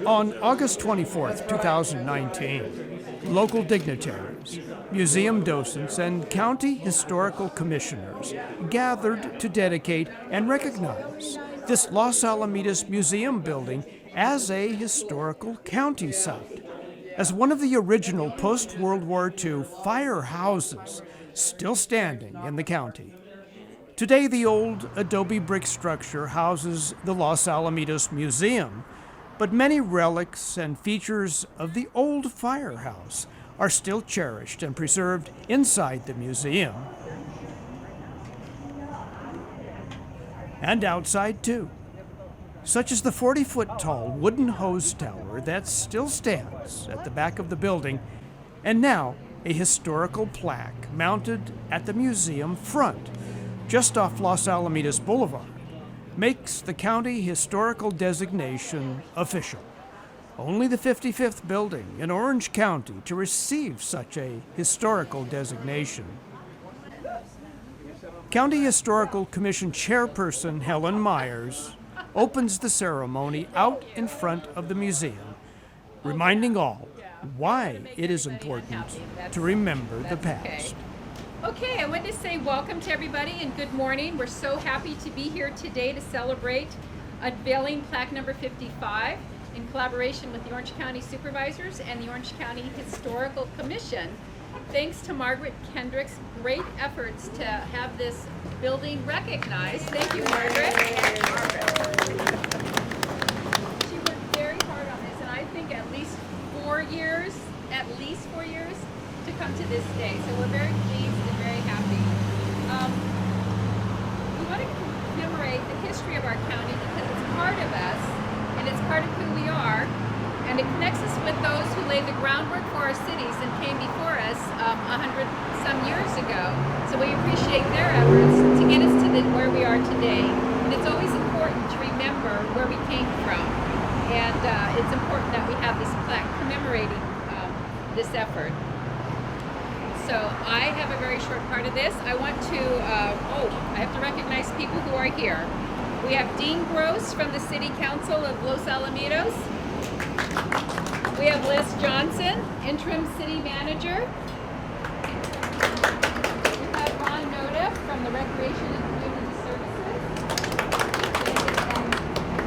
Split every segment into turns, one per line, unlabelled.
On August 24th, 2019, local dignitaries, museum docents, and county historical commissioners gathered to dedicate and recognize this Los Alamitos Museum building as a historical county site, as one of the original post-World War II firehouses still standing in the county. Today, the old adobe brick structure houses the Los Alamitos Museum, but many relics and features of the old firehouse are still cherished and preserved inside the museum. And outside too, such as the 40-foot-tall wooden hose tower that still stands at the back of the building, and now a historical plaque mounted at the museum front, just off Los Alamitos Boulevard, makes the county historical designation official. Only the 55th building in Orange County to receive such a historical designation. County Historical Commission Chairperson Helen Myers opens the ceremony out in front of the museum, reminding all why it is important to remember the past.
Okay, I want to say welcome to everybody and good morning. We're so happy to be here today to celebrate unveiling plaque number 55 in collaboration with the Orange County Supervisors and the Orange County Historical Commission. Thanks to Margaret Kendrick's great efforts to have this building recognized. Thank you, Margaret. She worked very hard on this, and I think at least 4 years, to come to this day. So we're very pleased and very happy. We want to commemorate the history of our county because it's part of us and it's part of who we are, and it connects us with those who laid the groundwork for our cities and came before us 100 some years ago. So we appreciate their efforts to get us to where we are today. And it's always important to remember where we came from, and it's important that we have this plaque commemorating this effort. So I have a very short part of this. I want to, I have to recognize people who are here. We have Dean Gross from the City Council of Los Alamitos. We have Liz Johnson, Interim City Manager. We have Ron Noda from the Recreation and Community Services. And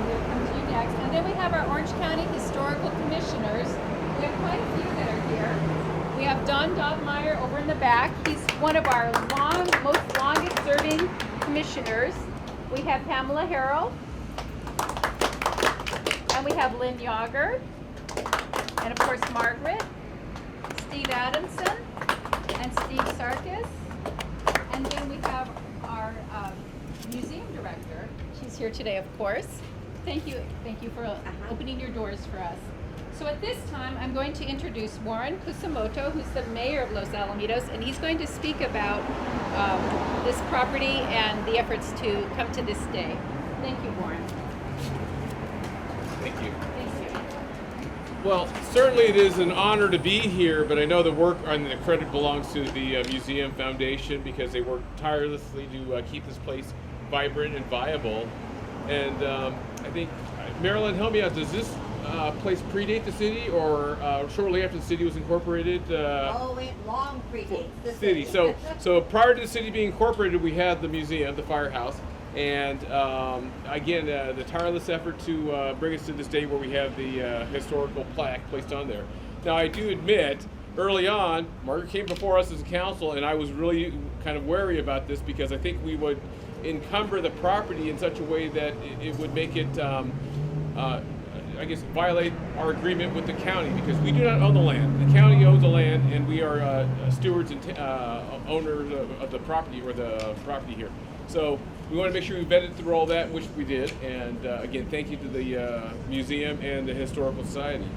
we'll come to you next. And then we have our Orange County Historical Commissioners. We have quite a few that are here. We have Don Dobmeyer over in the back. He's one of our most longest serving commissioners. We have Pamela Harrell. And we have Lynn Yager. And of course Margaret, Steve Adamson, and Steve Sarkis. And then we have our museum director. She's here today, of course. Thank you for opening your doors for us. So at this time, I'm going to introduce Warren Kusamoto, who's the mayor of Los Alamitos, and he's going to speak about this property and the efforts to come to this day. Thank you, Warren.
Thank you.
Thank you.
Well, certainly it is an honor to be here, but I know the work and the credit belongs to the Museum Foundation because they work tirelessly to keep this place vibrant and viable. And I think, Marilyn, help me out, does this place predate the city or shortly after the city was incorporated?
It long predates the
city. So prior to the city being incorporated, we had the museum, the firehouse, and again, the tireless effort to bring us to this day where we have the historical plaque placed on there. Now, I do admit, early on, Margaret came before us as a council, and I was really kind of wary about this because I think we would encumber the property in such a way that it would make it violate our agreement with the county because we do not own the land. The county owns the land, and we are stewards and owners of the property or the property here. So we want to make sure we vetted through all that, which we did. And again, thank you to the museum and the Historical Society.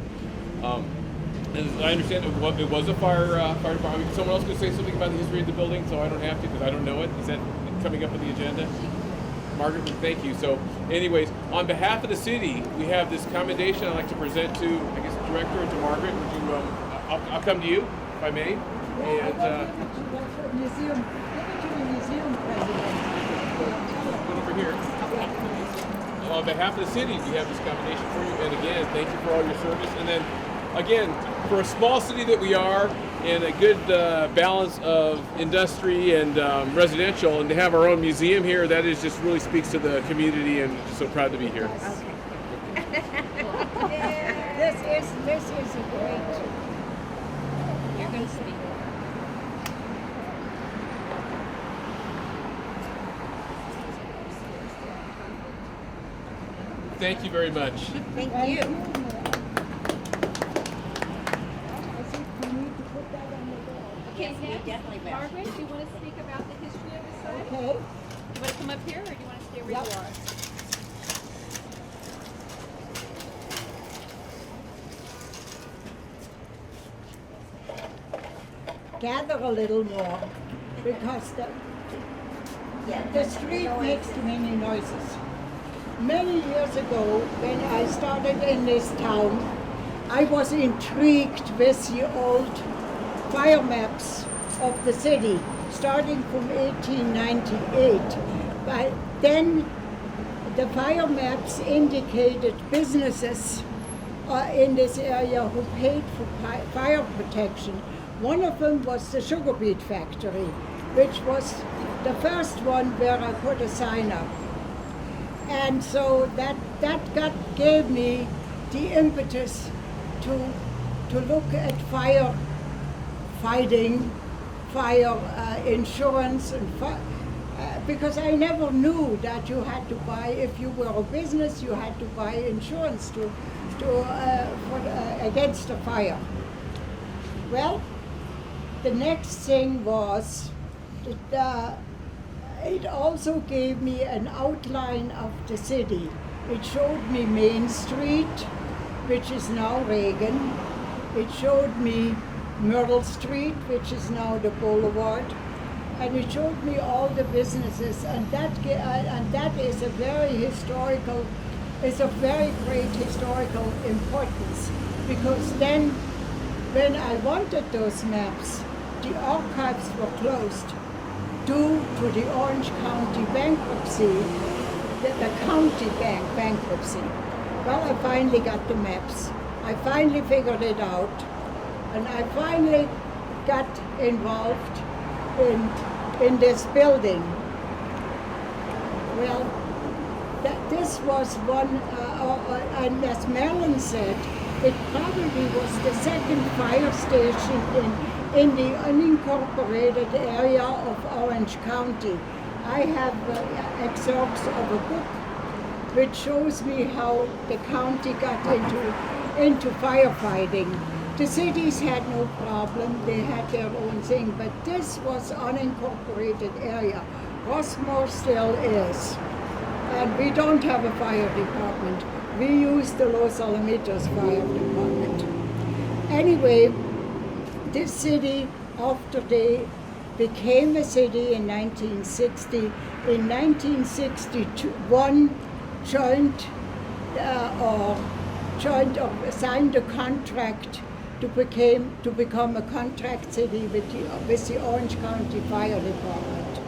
As I understand, it was a fire department. Someone else could say something about the history of the building, so I don't have to because I don't know it. Is that coming up on the agenda? Margaret, thank you. So anyways, on behalf of the city, we have this commendation I'd like to present to, I guess, the director and to Margaret. Would you, I'll come to you, if I may. And
museum president.
over here. on behalf of the city, we have this combination for you. And again, thank you for all your service. And then, again, for a small city that we are, and a good balance of industry and residential, and to have our own museum here, that is just really speaks to the community, and just so proud to be here.
This is a great.
You're going to speak.
Thank you very much.
Thank you.
I think we need to put that on the wall.
Okay,
we
next,
definitely will.
Margaret, do you want to speak about the history of the site?
Okay.
Do you want to come up here, or do you want to stay where
Yep.
you are?
Gather a little more because the street makes too many noises. Many years ago, when I started in this town, I was intrigued with the old fire maps of the city, starting from 1898. But then the fire maps indicated businesses in this area who paid for fire protection. One of them was the sugar beet factory, which was the first one where I put a sign up. And so that gave me the impetus to look at fire fighting, fire insurance, and because I never knew that you had to buy, if you were a business, you had to buy insurance against a fire. Well, the next thing was that it also gave me an outline of the city. It showed me Main Street, which is now Reagan. It showed me Myrtle Street, which is now the Boulevard. And it showed me all the businesses, and that is a very historical, it's of very great historical importance, because then when I wanted those maps, the archives were closed due to the Orange County bankruptcy, the county bankruptcy. Well, I finally got the maps. I finally figured it out, and I finally got involved in this building. Well, this was one, and as Marilyn said, it probably was the second fire station in the unincorporated area of Orange County. I have excerpts of a book which shows me how the county got into firefighting. The cities had no problem, they had their own thing, but this was unincorporated area. Rossmore still is. And we don't have a fire department. We use the Los Alamitos Fire Department. Anyway, this city, after they became a city in 1960, in 1961, signed a contract to become a contract city with the Orange County Fire Department.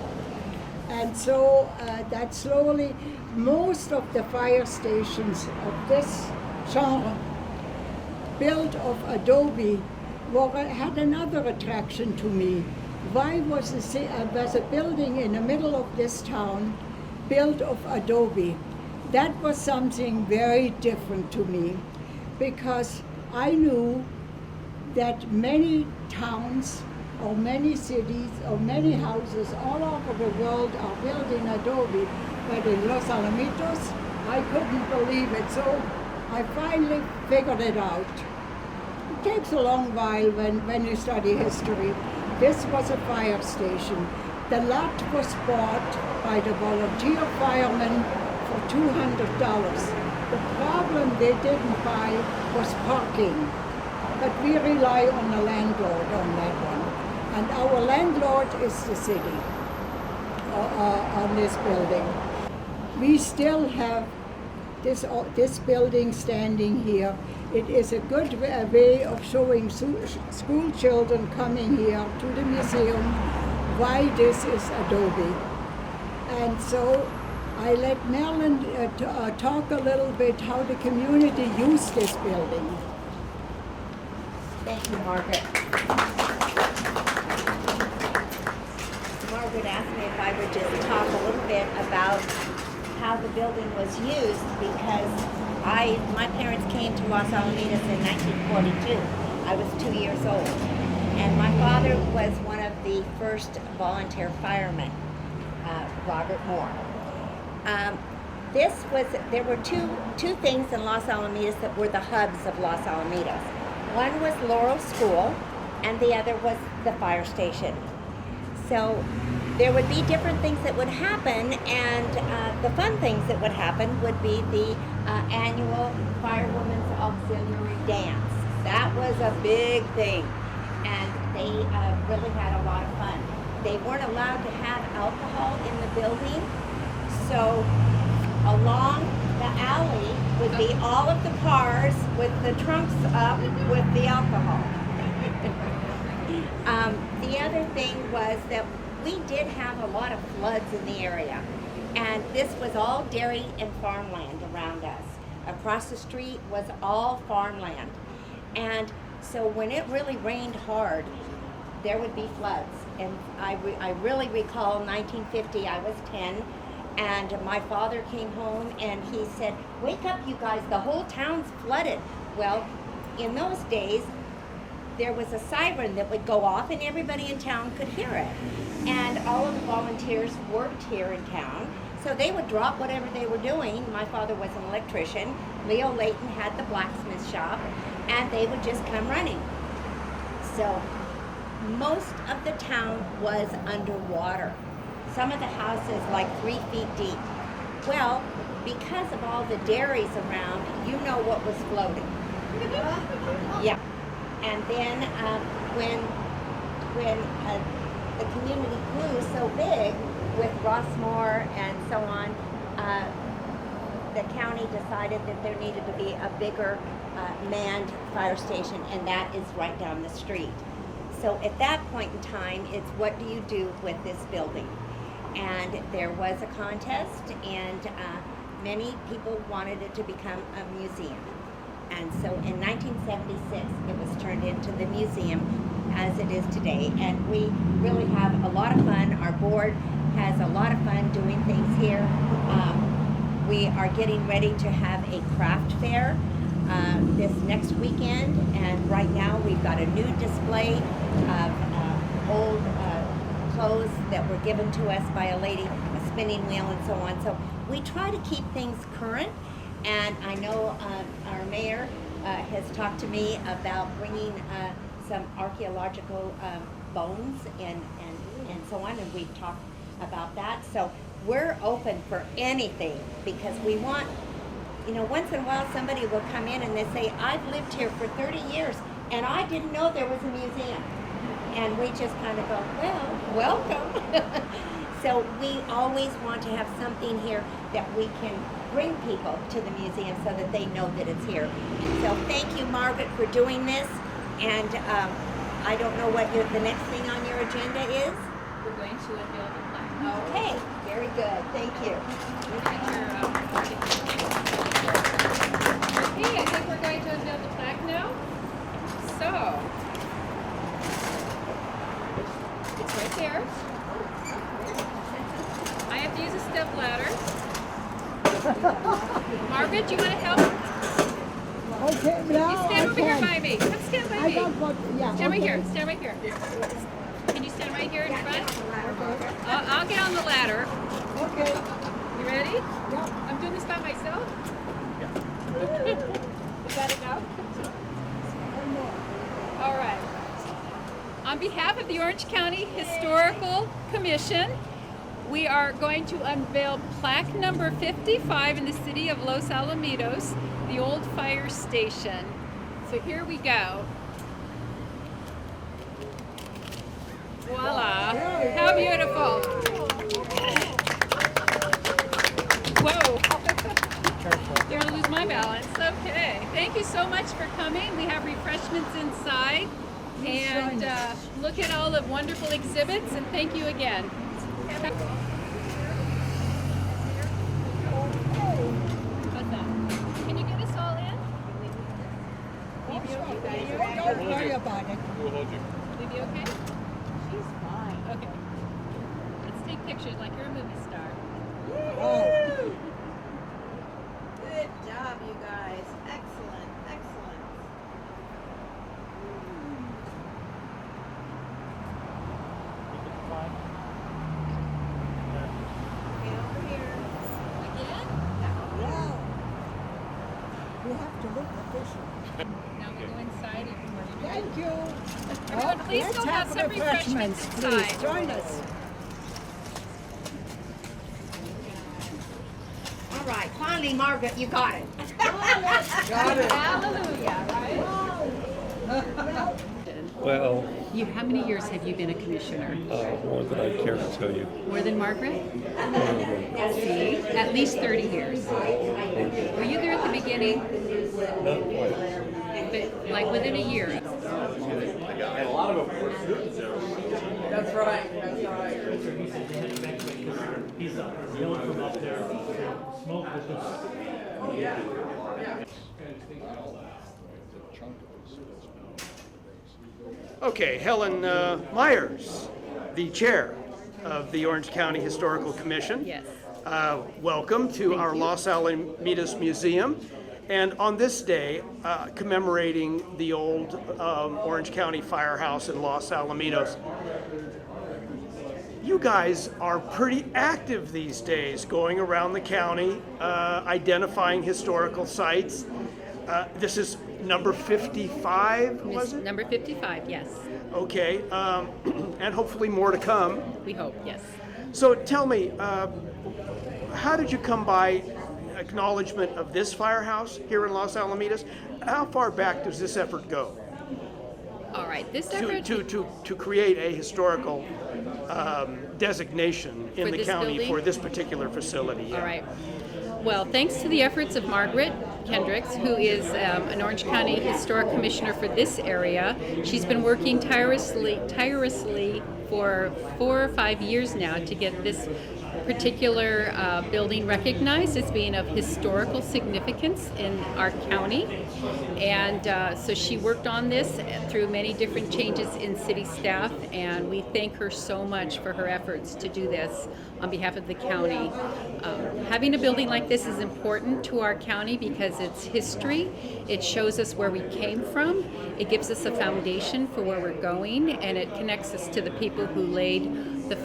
And so that slowly, most of the fire stations of this genre, built of adobe, had another attraction to me. Why was a building in the middle of this town built of adobe? That was something very different to me, because I knew that many towns or many cities or many houses all over the world are built in adobe, but in Los Alamitos, I couldn't believe it. So I finally figured it out. It takes a long while when you study history. This was a fire station. The lot was bought by the volunteer firemen for $200. The problem they didn't buy was parking. But we rely on the landlord on that one. And our landlord is the city on this building. We still have this building standing here. It is a good way of showing school children coming here to the museum why this is adobe. And so I let Marilyn talk a little bit how the community used this building.
Thank you, Margaret. Margaret asked me if I would just talk a little bit about how the building was used because my parents came to Los Alamitos in 1942. I was 2 years old. And my father was one of the first volunteer firemen, Robert Moore. There were two things in Los Alamitos that were the hubs of Los Alamitos. One was Laurel School, and the other was the fire station. So there would be different things that would happen, and the fun things that would happen would be the annual Firewomen's Auxiliary Dance. That was a big thing, and they really had a lot of fun. They weren't allowed to have alcohol in the building, so along the alley would be all of the cars with the trunks up with the alcohol. The other thing was that we did have a lot of floods in the area, and this was all dairy and farmland around us. Across the street was all farmland, and so when it really rained hard, there would be floods. And I really recall 1950, I was 10, and my father came home and he said, "Wake up, you guys, the whole town's flooded." Well, in those days, there was a siren that would go off and everybody in town could hear it. And all of the volunteers worked here in town, so they would drop whatever they were doing. My father was an electrician. Leo Layton had the blacksmith shop, and they would just come running. So most of the town was underwater. Some of the houses like 3 feet deep. Well, because of all the dairies around, you know what was floating. Yeah. And then when the community grew so big with Rossmore and so on, the county decided that there needed to be a bigger manned fire station, and that is right down the street. So at that point in time, it's what do you do with this building? And there was a contest, and many people wanted it to become a museum. And so in 1976, it was turned into the museum as it is today. And we really have a lot of fun. Our board has a lot of fun doing things here. We are getting ready to have a craft fair this next weekend. And right now we've got a new display of old clothes that were given to us by a lady, a spinning wheel and so on. So we try to keep things current. And I know our mayor has talked to me about bringing some archaeological bones and so on, and we've talked about that. So we're open for anything because we want, once in a while somebody will come in and they say, "I've lived here for 30 years and I didn't know there was a museum." And we just kind of go, "Well, welcome." So we always want to have something here that we can bring people to the museum so that they know that it's here. So thank you, Margaret, for doing this. And I don't know what the next thing on your agenda is.
We're going to unveil the plaque.
Okay, very good. Thank you.
Okay, I think we're going to unveil the plaque now. So, it's right there. I have to use a step ladder. Margaret, you want to help?
Okay, now
You stand over here by me. Come stand by
I
me.
got what, yeah.
Stand right
okay.
here. Stand right here. Can you stand right here in front? I'll get on the ladder.
Okay.
You ready?
Yeah.
I'm doing this by myself. Is that enough? All right. On behalf of the Orange County Historical Commission, we are going to unveil plaque number 55 in the city of Los Alamitos, the old fire station. So here we go. Voila! How beautiful! Whoa! You're gonna lose my balance. Okay. Thank you so much for coming. We have refreshments inside. And look at all the wonderful exhibits, and thank you again.
Don't worry about it.
We'll hold you.
Will you be okay? She's fine. Okay. Let's take pictures like you're a movie star.
Oh.
Good job, you guys. Excellent, excellent. Okay, over here.
Again?
Wow. You have to look official.
Now we go inside and we're gonna
Thank you.
Everyone, please
Let's
go have some refreshments
Please
inside.
join us.
All right, finally, Margaret, you got it.
Hallelujah, right?
Well,
How many years have you been a commissioner?
more than I care to tell you.
More than Margaret? See, at least 30 years. Were you there at the beginning?
Not quite.
But like within a year?
Okay, Helen Myers, the chair of the Orange County Historical Commission.
Yes.
Welcome to our Los Alamitos Museum. And on this day, commemorating the old Orange County Firehouse in Los Alamitos, you guys are pretty active these days, going around the county, identifying historical sites. This is number 55, was it?
Number 55, yes.
Okay, and hopefully more to come.
We hope, yes.
So tell me, how did you come by acknowledgement of this firehouse here in Los Alamitos? How far back does this effort go
All right, this effort
to create a historical designation in
For
the
this
county
building?
for this particular facility? Yeah.
All right. Well, thanks to the efforts of Margaret Kendricks, who is an Orange County Historic Commissioner for this area. She's been working tirelessly for 4 or 5 years now to get this particular building recognized as being of historical significance in our county. And so she worked on this through many different changes in city staff, and we thank her so much for her efforts to do this on behalf of the county. Having a building like this is important to our county because it's history. It shows us where we came from. It gives us a foundation for where we're going, and it connects us to the people who laid the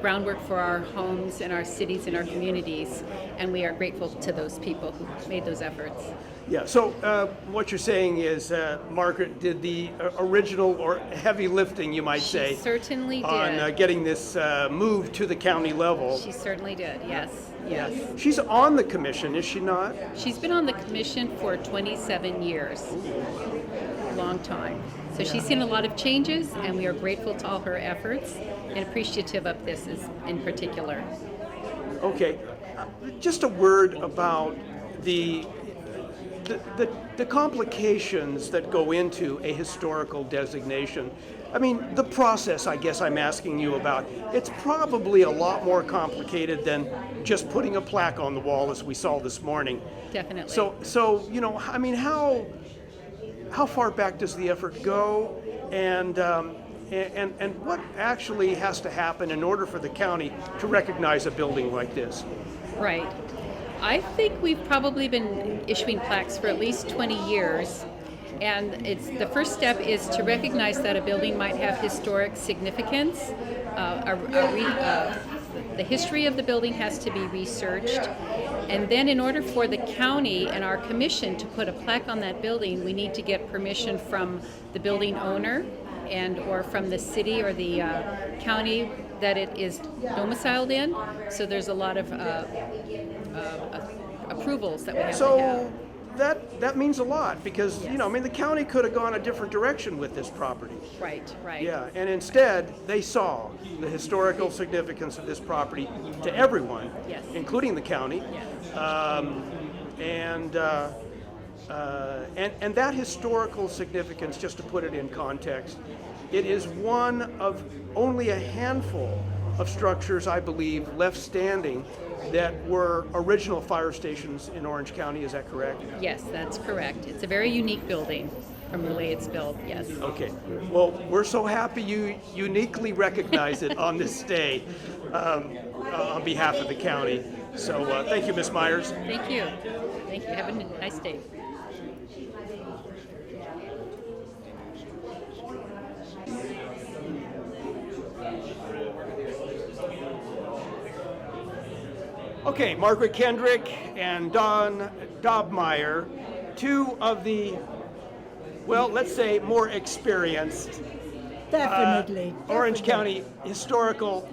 groundwork for our homes and our cities and our communities, and we are grateful to those people who made those efforts.
Yeah, so what you're saying is Margaret did the original or heavy lifting, you might say,
Certainly
on
did.
getting this moved to the county level.
She certainly did, yes, yes.
She's on the commission, is she not?
She's been on the commission for 27 years. Long time. So she's seen a lot of changes, and we are grateful to all her efforts and appreciative of this in particular.
Okay, just a word about the complications that go into a historical designation. I mean, the process, I guess I'm asking you about, it's probably a lot more complicated than just putting a plaque on the wall as we saw this morning.
Definitely.
So you know, I mean, how far back does the effort go, and what actually has to happen in order for the county to recognize a building like this?
Right. I think we've probably been issuing plaques for at least 20 years, and the first step is to recognize that a building might have historic significance. The history of the building has to be researched, and then in order for the county and our commission to put a plaque on that building, we need to get permission from the building owner or from the city or the county that it is domiciled in. So there's a lot of approvals that we have to have.
That means a lot because, you know, I mean, the county could have gone a different direction with this property.
Right.
Yeah, and instead they saw the historical significance of this property to everyone,
Yes.
including the county.
Yes.
And that historical significance, just to put it in context, it is one of only a handful of structures, I believe, left standing that were original fire stations in Orange County. Is that correct?
Yes, that's correct. It's a very unique building. from the way it's built, yes.
Okay. Well, we're so happy you uniquely recognize it on this day on behalf of the county. So thank you, Ms. Myers.
Thank you. Thank you. Have a nice day.
Okay, Margaret Kendrick and Don Dobmeyer, two of the, well, let's say more experienced
Definitely.
Orange
definitely.
County historical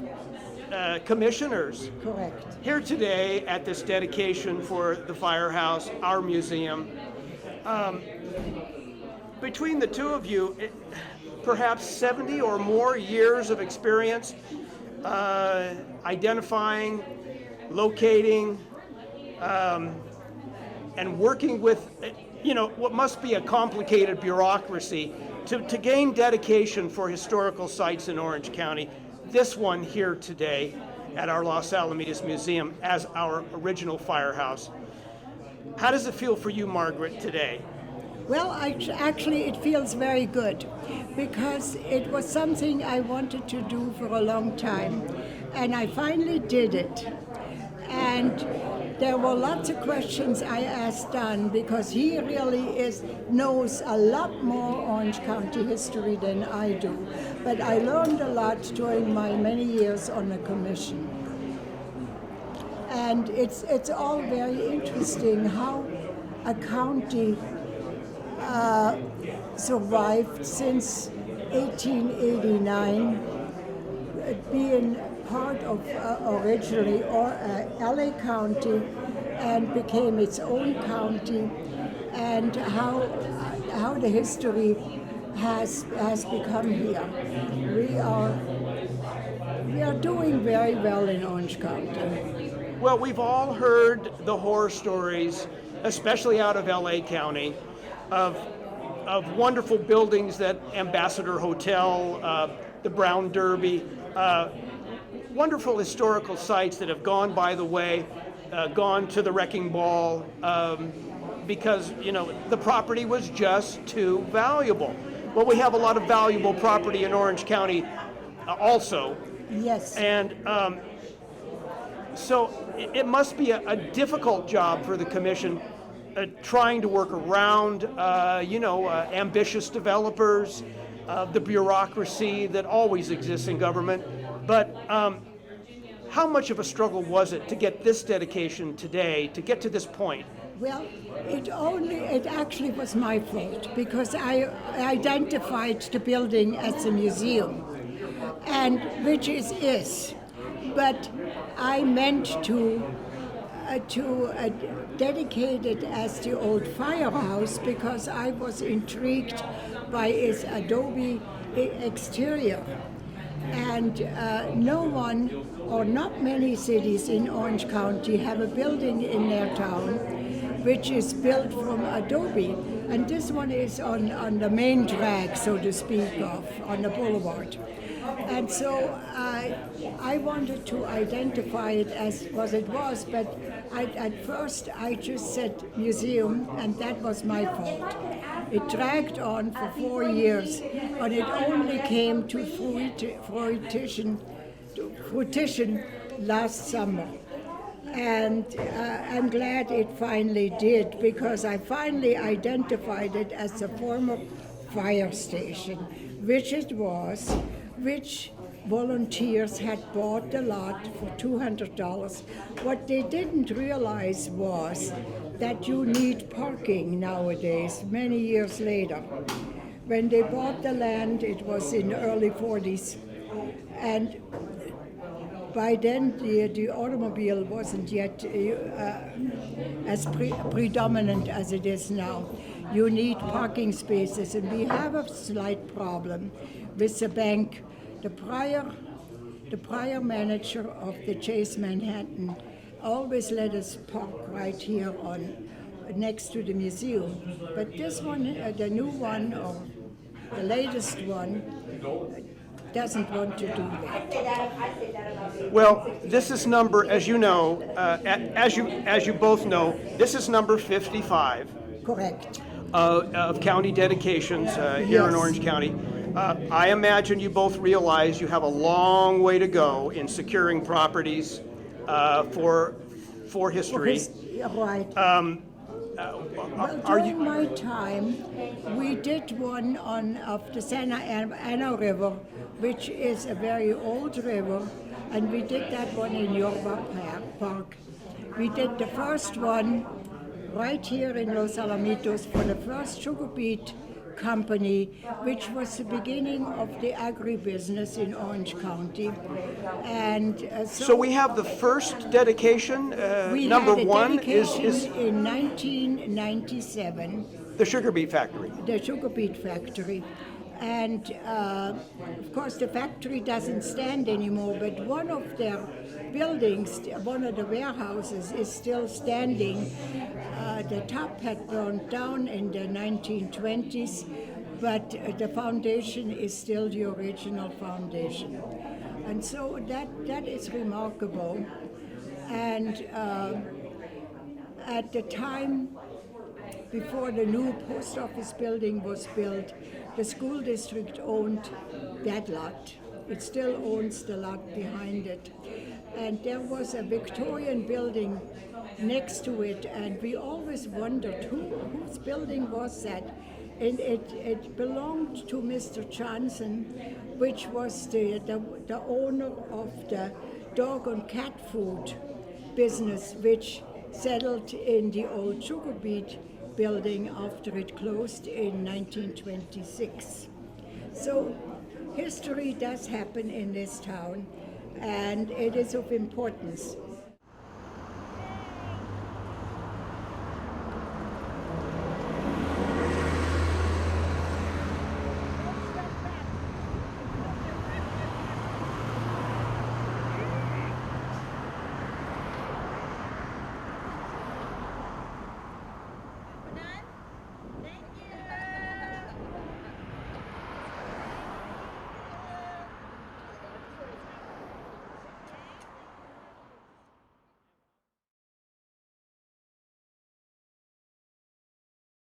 commissioners
Correct.
here today at this dedication for the Firehouse, our museum. Between the two of you, perhaps 70 or more years of experience identifying, locating, and working with, what must be a complicated bureaucracy to gain dedication for historical sites in Orange County. This one here today at our Los Alamitos Museum as our original firehouse. How does it feel for you, Margaret, today?
Well, actually, it feels very good because it was something I wanted to do for a long time, and I finally did it. And there were lots of questions I asked Don because he really knows a lot more Orange County history than I do. But I learned a lot during my many years on the commission. And it's all very interesting how a county survived since 1889, being part of originally LA County and became its own county, and how the history has become here. We are doing very well in Orange County.
Well, we've all heard the horror stories, especially out of LA County, of wonderful buildings that Ambassador Hotel, the Brown Derby, wonderful historical sites that have gone by the way, gone to the wrecking ball, because the property was just too valuable. Well, we have a lot of valuable property in Orange County also.
Yes.
And so it must be a difficult job for the commission trying to work around, ambitious developers, the bureaucracy that always exists in government. But how much of a struggle was it to get this dedication today, to get to this point?
Well, it actually was my fault because I identified the building as a museum, and which it is. But I meant to dedicate it as the old firehouse because I was intrigued by its adobe exterior. And no one or not many cities in Orange County have a building in their town which is built from adobe. And this one is on the main drag, so to speak, on the boulevard. And so I wanted to identify it as what it was, but at first I just said museum, and that was my fault. It dragged on for 4 years, but it only came to fruition last summer. And I'm glad it finally did, because I finally identified it as a former fire station, which it was, which volunteers had bought the lot for $200. What they didn't realize was that you need parking nowadays, many years later. When they bought the land, it was in the early 40s, and by then the automobile wasn't yet as predominant as it is now. You need parking spaces, and we have a slight problem with the bank. The prior manager of the Chase Manhattan always let us park right here next to the museum. But this one, the new one, or the latest one, doesn't want to do that.
Well, this is number, as you know, as you both know, this is number 55.
Correct.
Of county dedications here in
Yes.
Orange County. I imagine you both realize you have a long way to go in securing properties for history.
Right. Well,
Are
during
you?
my time, we did one of the Santa Ana River, which is a very old river, and we did that one in Yorba Park. We did the first one right here in Los Alamitos for the first sugar beet company, which was the beginning of the agribusiness in Orange County. And
So we have the first dedication.
we
Number
had a
one
dedication
is
in 1997.
the sugar beet factory.
The sugar beet factory. And of course, the factory doesn't stand anymore, but one of their buildings, one of the warehouses, is still standing. The top had burned down in the 1920s, but the foundation is still the original foundation. And so that is remarkable. And at the time, before the new post office building was built, the school district owned that lot. It still owns the lot behind it. And there was a Victorian building next to it, and we always wondered whose building was that. And it belonged to Mr. Johnson, which was the owner of the dog and cat food business, which settled in the old sugar beet building after it closed in 1926. So history does happen in this town, and it is of importance.